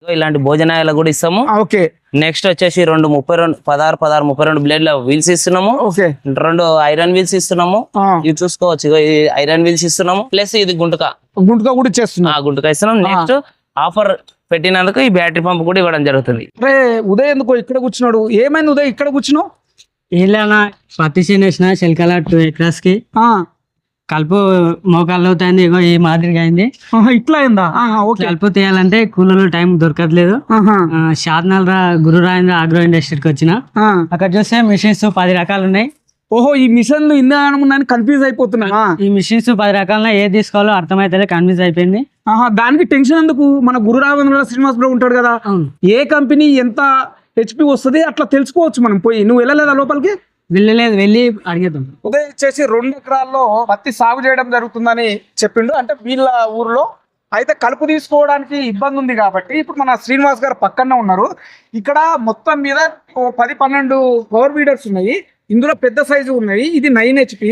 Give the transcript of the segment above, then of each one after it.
ఇలాంటి భోజనాలు కూడా ఇస్తాము. ఓకే. నెక్స్ట్ వచ్చేసి 16 బ్లేడ్ల వీల్స్ ఇస్తున్నాము. ఓకే. 2 ఐరన్ వీల్స్ ఇస్తున్నాము. ఇది చూసుకోవచ్చు, ఈ ఐరన్ వీల్స్ ఇస్తున్నాము. ప్లస్ ఇది గుంటక కూడా ఇచ్చేస్తున్నాం. గుంటక ఇస్తున్నాం. నెక్స్ట్ ఆఫర్ పెట్టినందుకు ఈ బ్యాటరీ పంప్ కూడా ఇవ్వడం జరుగుతుంది. రే ఉదయ్ ఎందుకో ఇక్కడ కూర్చున్నాడు, ఏమైంది ఉదయ్ ఇక్కడ కూర్చున్నావు? ఇలా పత్తి చేసిన శిల్కల 2 acres కి కలుపు మోకాళ్ళు అవుతాయింది. ఇగో ఈ మాదిరిగా అయింది. ఇట్లా అయిందా? కలుపు తీయాలంటే కూలీలు టైం దొరకట్లేదు. షాద్నల్ గురు రాజేంద్ర ఆగ్రో ఇండస్ట్రీకి వచ్చిన అక్కడ చూస్తే మిషన్స్ 10 రకాలు ఉన్నాయి. ఓహో, ఈ మిషన్లు ఇందని కన్ఫ్యూజ్ అయిపోతున్నా. ఈ మిషన్స్ 10 రకాల ఏది తీసుకోవాలో అర్థమైతే కన్ఫ్యూజ్ అయిపోయింది. దానికి టెన్షన్ ఎందుకు? మన గురు రాజేంద్ర శ్రీనివాస్ బ్రో ఉంటాడు కదా, ఏ కంపెనీ ఎంత హెచ్పి వస్తుంది అట్లా తెలుసుకోవచ్చు మనం పోయి. నువ్వు వెళ్ళలేదా లోపలికి? వెళ్ళలేదు, వెళ్ళి అడిగేద్దాం. ఉదయ్ వచ్చేసి 2 ఎకరాల్లో పత్తి సాగు చేయడం జరుగుతుందని చెప్పిండు. అంటే వీళ్ళ ఊర్లో అయితే కలుపు తీసుకోవడానికి ఇబ్బంది ఉంది కాబట్టి ఇప్పుడు మన శ్రీనివాస్ గారు పక్కన ఉన్నారు. ఇక్కడ మొత్తం మీద 10-12 పవర్ వీడర్స్ ఉన్నాయి. ఇందులో పెద్ద సైజు ఉన్నాయి, ఇది 9 HP.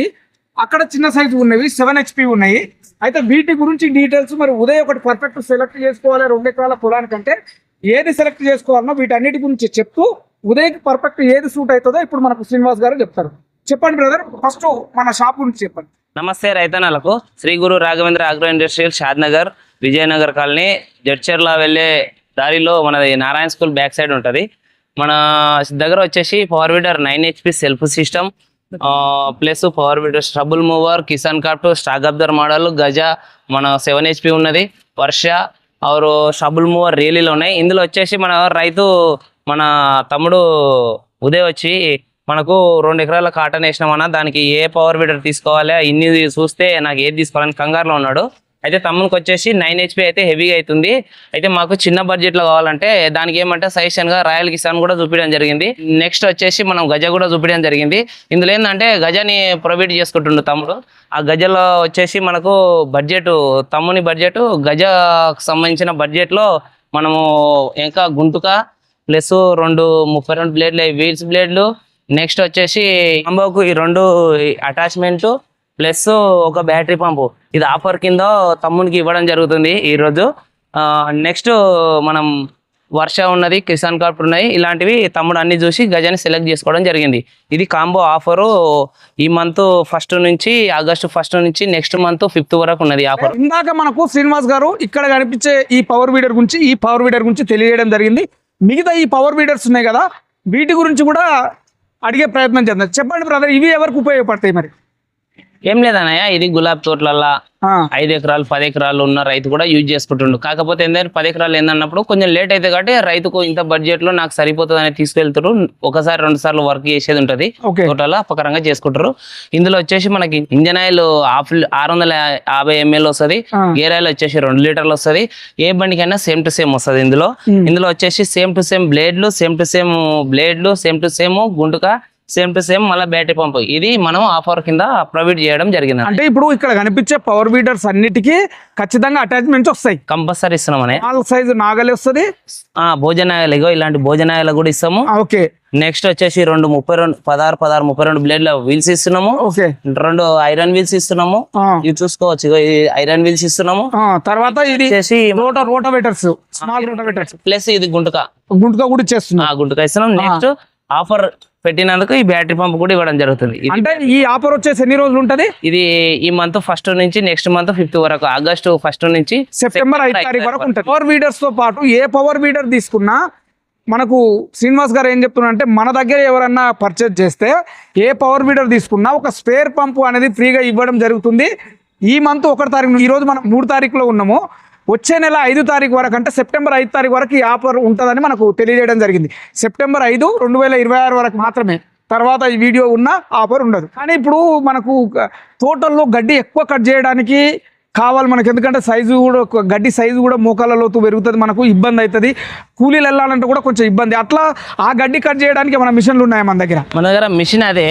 అక్కడ చిన్న సైజు ఉన్నవి 7 HP ఉన్నాయి. అయితే వీటి గురించి డీటెయిల్స్ మరి ఉదయ్ ఒకటి పర్ఫెక్ట్ సెలెక్ట్ చేసుకోవాలి 2 ఎకరాల పొలానికంటే ఏది సెలెక్ట్ చేసుకోవాలనో వీటన్నిటి గురించి చెప్తూ ఉదయ్కి పర్ఫెక్ట్ ఏది సూట్ అవుతుందో ఇప్పుడు మనకు శ్రీనివాస్ గారు చెప్తారు. చెప్పండి బ్రదర్, ఫస్ట్ మన షాప్ గురించి చెప్పండి. నమస్తే రైతన్నలకు. Shri Guru Raghavendra agro industrial Shadnagar Vijaynagar colony Jadcherla వెళ్ళే దారిలో మనది నారాయణ స్కూల్ బ్యాక్ సైడ్ ఉంటుంది. మన దగ్గర వచ్చేసి power weeder 9 HP self system plus power weeder stubble mower, Kisan cart, స్టాక్ అబ్దర్ మోడల్, గజ మన 7 HP ఉన్నది, వర్ష ఆరు స్ట్రబుల్ మూవర్ రియలీలో ఉన్నాయి. ఇందులో వచ్చేసి మన రైతు మన తమ్ముడు ఉదయ్ వచ్చి మనకు 2 ఎకరాల కాటన్ వేసినామన్నా దానికి ఏ పవర్ వీడర్ తీసుకోవాలి ఇన్ని చూస్తే నాకు ఏది తీసుకోవాలని కంగారులో ఉన్నాడు. అయితే తమ్మునికి వచ్చేసి 9 HP అయితే హెవీగా అవుతుంది. అయితే మాకు చిన్న బడ్జెట్లో కావాలంటే దానికి ఏమంటే సజెషన్గా రాయల్ కిసాన్ కూడా చూపించడం జరిగింది. నెక్స్ట్ వచ్చేసి మనం గజ కూడా చూపించడం జరిగింది. ఇందులో ఏంటంటే గజని ప్రొవైడ్ చేసుకుంటుండు తమ్ముడు. ఆ గజలో వచ్చేసి మనకు బడ్జెట్ తమ్ముని బడ్జెట్ గజకు సంబంధించిన బడ్జెట్లో మనము ఇంకా గుంటుక ప్లస్ 32 బ్లేడ్లు వీల్స్ బ్లేడ్లు, నెక్స్ట్ వచ్చేసి పంపుకు ఈ 2 అటాచ్మెంట్ ప్లస్ ఒక బ్యాటరీ పంపు ఇది ఆఫర్ కింద తమ్మునికి ఇవ్వడం జరుగుతుంది ఈరోజు. నెక్స్ట్ మనం వర్ష ఉన్నది, కిసాన్ కార్ట్ ఉన్నాయి. ఇలాంటివి తమ్ముడు అన్ని చూసి గజాన్ని సెలెక్ట్ చేసుకోవడం జరిగింది. ఇది కాంబో ఆఫరు ఈ మంత్ 1 నుంచి ఆగస్టు 1 నుంచి నెక్స్ట్ మంత్ 5th వరకు ఉన్నది ఆఫర్. ఇందాక మనకు శ్రీనివాస్ గారు ఇక్కడ కనిపించే ఈ పవర్ వీడర్ గురించి తెలియజేయడం జరిగింది. మిగతా ఈ పవర్ వీడర్స్ ఉన్నాయి కదా, వీటి గురించి కూడా అడిగే ప్రయత్నం చేద్దాం. చెప్పండి బ్రదర్, ఇవి ఎవరికి ఉపయోగపడతాయి? మరి ఏం లేదన్నయ్య, ఇది గులాబ్ తోటలల్లా 5 ఎకరాలు 10 ఎకరాలు ఉన్న రైతు కూడా యూజ్ చేసుకుంటుండు. కాకపోతే ఏంటంటే 10 ఎకరాలు ఏందన్నప్పుడు కొంచెం లేట్ అయితే కాబట్టి రైతుకు ఇంత బడ్జెట్ లో నాకు సరిపోతుంది అని తీసుకెళ్తారు. 1-2 సార్లు వర్క్ చేసేది ఉంటది, తోటలో అపకరంగా చేసుకుంటారు. ఇందులో వచ్చేసి మనకి ఇంజన్ ఆయిల్ 650 ml వస్తుంది, గేర్ ఆయిల్ వచ్చేసి 2 లీటర్లు వస్తుంది. ఏ బండికైనా సేమ్ టు సేమ్ వస్తుంది. ఇందులో వచ్చేసి సేమ్ టు సేమ్ బ్లేడ్లు, same to same Guntuka, same to same మళ్ళీ బ్యాటరీ పంప్. ఇది మనం ఆఫర్ కింద ప్రొవైడ్ చేయడం జరిగింది. అంటే ఇప్పుడు ఇక్కడ కనిపించే పవర్ వీడర్స్ అన్నిటికీ ఖచ్చితంగా అటాచ్మెంట్స్ వస్తాయి, కంపల్సరీ ఇస్తున్నామని. 4 సైజు నాగలి వస్తుంది, భోజనాలు ఇలాంటి భోజనాలు కూడా ఇస్తాము. ఓకే. నెక్స్ట్ వచ్చేసి 32 బ్లేడ్ల వీల్స్ ఇస్తున్నాము. 2 ఐరన్ వీల్స్ ఇస్తున్నాము. ఇది చూసుకోవచ్చు, ఈ ఐరన్ వీల్స్ ఇస్తున్నాము. తర్వాత ఇది రోటోవేటర్స్, స్మాల్ రోటోవేటర్స్ ప్లస్ ఇది గుంటుక కూడా ఇచ్చేస్తున్నాం. గుంటుక ఇస్తున్నాం. నెక్స్ట్ ఆఫర్ పెట్టినందుకు ఈ బ్యాటరీ పంప్ కూడా ఇవ్వడం జరుగుతుంది. అంటే ఈ ఆఫర్ వచ్చేసి ఎన్ని రోజులు ఉంటది? ఇది ఈ మంత్ 1 నుంచి నెక్స్ట్ మంత్ 5th వరకు, ఆగస్టు 1 నుంచి సెప్టెంబర్ 5 వరకు ఉంటుంది. పవర్ వీడర్స్ తో పాటు ఏ పవర్ వీడర్ తీసుకున్నా మనకు శ్రీనివాస్ గారు ఏం చెప్తున్నా అంటే మన దగ్గర ఎవరన్నా పర్చేజ్ చేస్తే ఏ పవర్ వీడర్ తీసుకున్నా ఒక స్పేర్ పంపు అనేది ఫ్రీగా ఇవ్వడం జరుగుతుంది. ఈ మంత్ 1 తారీఖు, ఈ రోజు మనం 3 తారీఖులో ఉన్నాము. వచ్చే నెల 5 తారీఖు వరకు అంటే సెప్టెంబర్ 5 తారీఖు వరకు ఈ ఆఫర్ ఉంటుందని మనకు తెలియజేయడం జరిగింది. సెప్టెంబర్ 5, 2026 వరకు మాత్రమే, తర్వాత ఈ వీడియో ఉన్న ఆఫర్ ఉండదు. కానీ ఇప్పుడు మనకు తోటల్లో గడ్డి ఎక్కువ కట్ చేయడానికి కావాలి మనకు, ఎందుకంటే గడ్డి సైజు కూడా మోకాళ్ళ లోతు పెరుగుతుంది, మనకు ఇబ్బంది అవుతుంది. కూలీలు వెళ్ళాలంటే కూడా కొంచెం ఇబ్బంది. అట్లా ఆ గడ్డి కట్ చేయడానికి మన మిషన్లు ఉన్నాయి మన దగ్గర మిషన్ అదే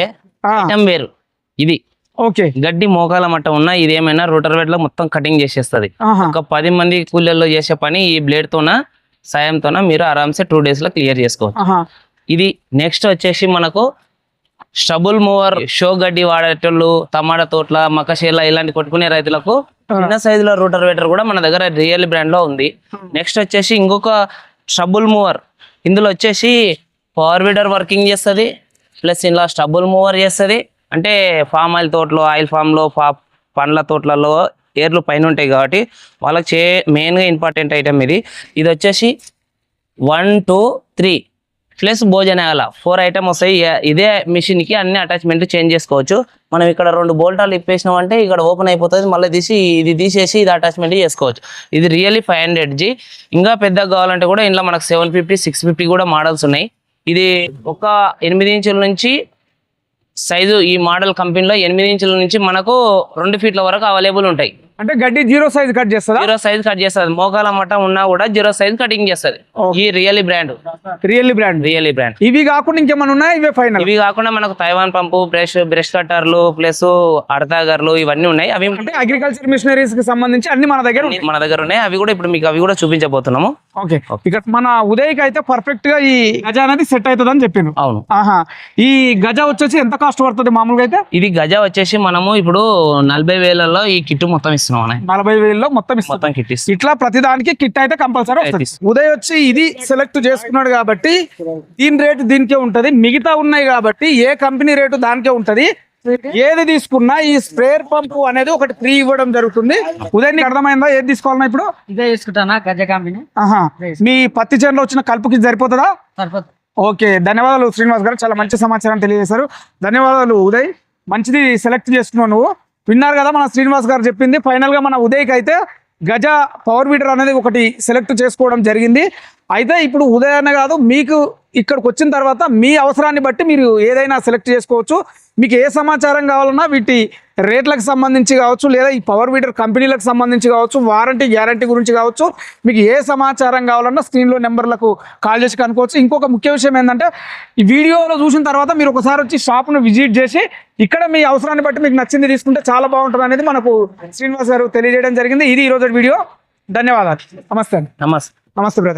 వేరు. ఇది ఓకే, గడ్డి మోకాల మట్ట ఉన్న ఇది ఏమైనా రోటర్ లో మొత్తం కటింగ్ చేసేస్తుంది. ఒక 10 మంది కూలీల్లో చేసే పని ఈ బ్లేడ్ తోన సాయంతోన మీరు ఆరామ్సే 2 days లో క్లియర్ చేసుకోవచ్చు. ఇది నెక్స్ట్ వచ్చేసి మనకు స్టబుల్ మూవర్, షో గడ్డి వాడేటోళ్ళు, టమాటా తోటల, మక్కశేల ఇలాంటి కొట్టుకునే రైతులకు చిన్న సైజ్ లో రూటర్ వేటర్ కూడా మన దగ్గర రియల్ బ్రాండ్ లో ఉంది. నెక్స్ట్ వచ్చేసి ఇంకొక స్టబుల్ మూవర్, ఇందులో వచ్చేసి పవర్ వీడర్ వర్కింగ్ చేస్తుంది, ప్లస్ ఇందులో స్టబుల్ మూవర్ చేస్తుంది. అంటే ఫామ్ ఆయిల్ తోటలో, ఆయిల్ ఫామ్లో, పండ్ల తోటలలో ఏర్లు పైన ఉంటాయి కాబట్టి వాళ్ళకి మెయిన్గా ఇంపార్టెంట్ ఐటమ్ ఇది. ఇది వచ్చేసి 1, 2, 3 ప్లస్ భోజనాల 4 ఐటమ్ వస్తాయి. ఇదే మిషన్కి అన్ని అటాచ్మెంట్ చేంజ్ చేసుకోవచ్చు. మనం ఇక్కడ 2 బోల్టాలు ఇప్పేసినామంటే ఇక్కడ ఓపెన్ అయిపోతుంది, మళ్ళీ ఇది తీసేసి ఇది అటాచ్మెంట్ చేసుకోవచ్చు. ఇది రియల్లీ 500G. ఇంకా పెద్దగా కావాలంటే కూడా ఇంట్లో మనకు 750, 650 కూడా మోడల్స్ ఉన్నాయి. ఇది ఒక 8 ఇంచుల నుంచి సైజు, ఈ మోడల్ కంపెనీలో 8 ఇంచుల నుంచి మనకు 2 ఫీట్ల వరకు అవైలబుల్ ఉంటాయి. అంటే గడ్డి 0 సైజ్ కట్ చేస్తుందా? 0 సైజ్ కట్ చేస్తుంది. మోకాల మట్టం ఉన్నా కూడా 0 సైజ్ కటింగ్ చేస్తుంది. ఈ రియల్లీ బ్రాండ్. ఇవి కాకుండా ఇంకేమైనా ఉన్నాయా? ఇవే ఫైనల్. ఇవి కాకుండా మనకు తైవాన్ పంపు, బ్రష్ కట్టర్లు, ప్లస్ అడతాగర్లు ఇవన్నీ ఉన్నాయి. అవి అంటే అగ్రికల్చర్ మిషనరీస్ కి సంబంధించి అన్ని మన దగ్గర ఉన్నాయి. అవి కూడా ఇప్పుడు మీకు అవి కూడా చూపించబోతున్నాము. ఓకే, ఇక్కడ మన ఉదయ్కి అయితే పర్ఫెక్ట్ గా ఈ గజ అనేది సెట్ అవుతుంది అని చెప్పింది. అవును. ఈ గజ వచ్చేసి ఎంత కాస్ట్ పడుతుంది మామూలుగా అయితే? ఇది గజ వచ్చేసి మనము ఇప్పుడు 40,000లో ఈ కిట్ మొత్తం ఇస్తున్నాం. 40,000లో మొత్తం కిట్. ఇట్లా ప్రతి దానికి కిట్ అయితే కంపల్సరీ వస్తుంది. ఉదయ్ వచ్చి ఇది సెలెక్ట్ చేసుకున్నాడు కాబట్టి దీని రేటు దీనికే ఉంటది. మిగతా ఉన్నాయి కాబట్టి ఏ కంపెనీ రేటు దానికే ఉంటది. ఏది తీసుకున్నా ఈ స్ప్రేయర్ పంపు అనేది ఒకటి ఫ్రీ ఇవ్వడం జరుగుతుంది. ఉదయ్ నీకు అర్థమైందా ఏది తీసుకోవాలన్నా? ఇప్పుడు ఇదే తీసుకుంటానా, గజ కంపెనీ. మీ పత్తి చేనులో వచ్చిన కలుపుకి సరిపోతుందా? సరిపోతుంది. ఓకే, ధన్యవాదాలు శ్రీనివాస్ గారు, చాలా మంచి సమాచారం తెలియజేశారు. ధన్యవాదాలు ఉదయ్, మంచిది సెలెక్ట్ చేసుకున్నావు నువ్వు. విన్నారు కదా మన శ్రీనివాస్ గారు చెప్పింది. ఫైనల్ గా మన ఉదయ్కి అయితే గజ పవర్ వీడర్ అనేది ఒకటి సెలెక్ట్ చేసుకోవడం జరిగింది. అయితే ఇప్పుడు ఉదయాన్నే కాదు, మీకు ఇక్కడికి వచ్చిన తర్వాత మీ అవసరాన్ని బట్టి మీరు ఏదైనా సెలెక్ట్ చేసుకోవచ్చు. మీకు ఏ సమాచారం కావాలన్నా వీటి రేట్లకు సంబంధించి కావచ్చు, లేదా ఈ పవర్ వీడర్ కంపెనీలకు సంబంధించి కావచ్చు, వారంటీ గ్యారంటీ గురించి కావచ్చు, మీకు ఏ సమాచారం కావాలన్నా స్క్రీన్లో నెంబర్లకు కాల్ చేసి కనుక్కోవచ్చు. ఇంకొక ముఖ్య విషయం ఏంటంటే, ఈ వీడియోలో చూసిన తర్వాత మీరు ఒకసారి వచ్చి షాప్ను విజిట్ చేసి ఇక్కడ మీ అవసరాన్ని బట్టి మీకు నచ్చింది తీసుకుంటే చాలా బాగుంటుంది అనేది మనకు శ్రీనివాస్ గారు తెలియజేయడం జరిగింది. ఇది ఈరోజు వీడియో. ధన్యవాదాలు. నమస్తే. నమస్తే బ్రదర్.